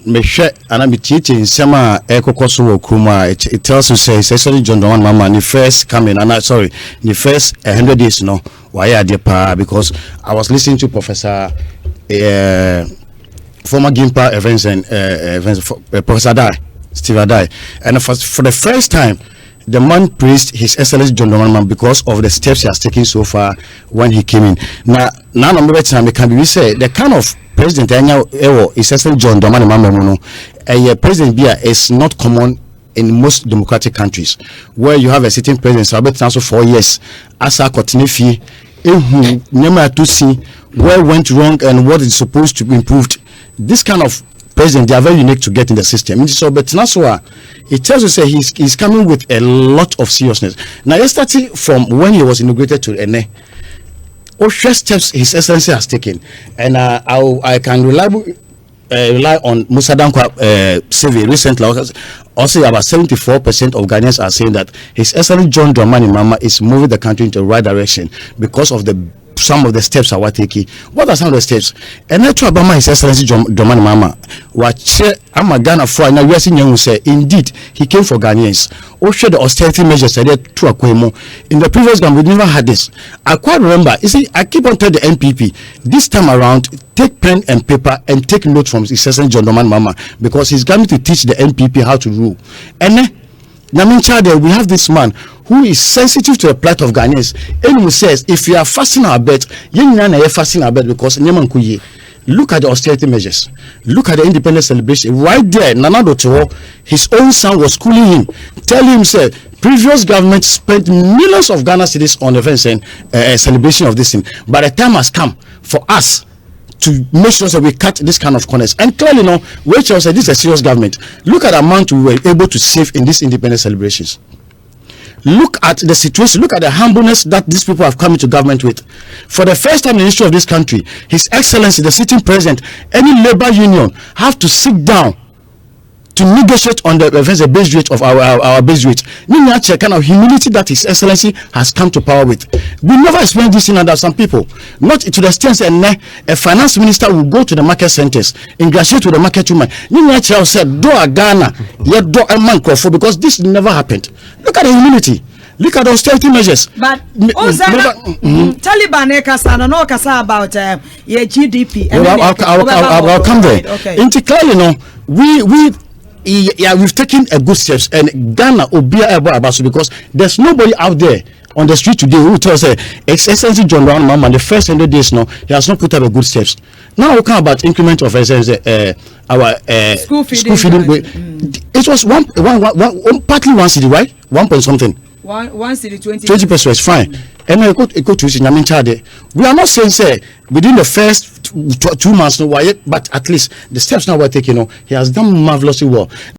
me share and I'm teaching Sama Ekokoso Kuma. It tells you say especially John Dramani Mahama the first coming and the first 100 days why are they pa because I was listening to Professor former Gimpa events and Professor Steve Adai, and for the first time the man praised His Excellency John Dramani Mahama because of the steps he has taken so far when he came in. Now time can be said the kind of President His Excellency John Dramani Mahama a president is not common in most democratic countries where you have a sitting president so also 4 years as a continuity to see where went wrong and what is supposed to be improved. This kind of president, they are very unique to get in the system. So, but Naswa, it tells you say he's coming with a lot of seriousness. Now, yesterday from when he was inaugurated to Ene, steps His Excellency has taken, and I can rely on Musa Dankwa survey recently. Also, about 74% of Ghanaians are saying that His Excellency John Dramani Mahama is moving the country into the right direction because of some of the steps are taking. What are some of the steps? And that's what His Excellency Dramani Mahama. What I'm Ghana for now. We are seeing who say indeed he came for Ghanaians. Also, the austerity measures to Akua. In the previous government, we never had this. I quite remember. You see, I keep on telling the NPP this time around. Take pen and paper and take note from His Excellency John Dramani Mahama because he's going to teach the NPP how to rule. And we have this man who is sensitive to the plight of Ghanaians. And who says, if you are fasting our bet, you are fasting our bet because look at the austerity measures. Look at the independence celebration. Right there, Nana Doto, his own son was schooling him, telling him, say, previous government spent millions of Ghana cedis on events and celebration of this thing. But the time has come for us to make sure that we cut this kind of corners. And clearly, Rachel said this is a serious government. Look at the amount we were able to save in these independence celebrations. Look at the situation. Look at the humbleness that these people have come into government with. For the first time in the history of this country, His Excellency, the sitting president, any labor union have to sit down to negotiate on the base rate of our base rate. Kind of humility that His Excellency has come to power with. We never experienced this in under some people. Not to the extent that a finance minister will go to the market centers, ingratiate with the market woman. Said, do a Ghana, yet do a man because this never happened. Look at the humility. Look at the austerity measures. But Taliban Kasa no Kasa about your GDP. I'll come there. Okay. We've taken a good steps and Ghana Obia Abasu because there's nobody out there on the street today who tells His Excellency John Dramani Mahama the first 100 days he has not put up a good steps. Now we come about increment of our school feeding. It was one partly 1 cedi, right? 1 point something. 1 cedi 20%, fine. And I go to we are not saying say within the first 2 months but at least the steps now we're taking he has done marvelously well.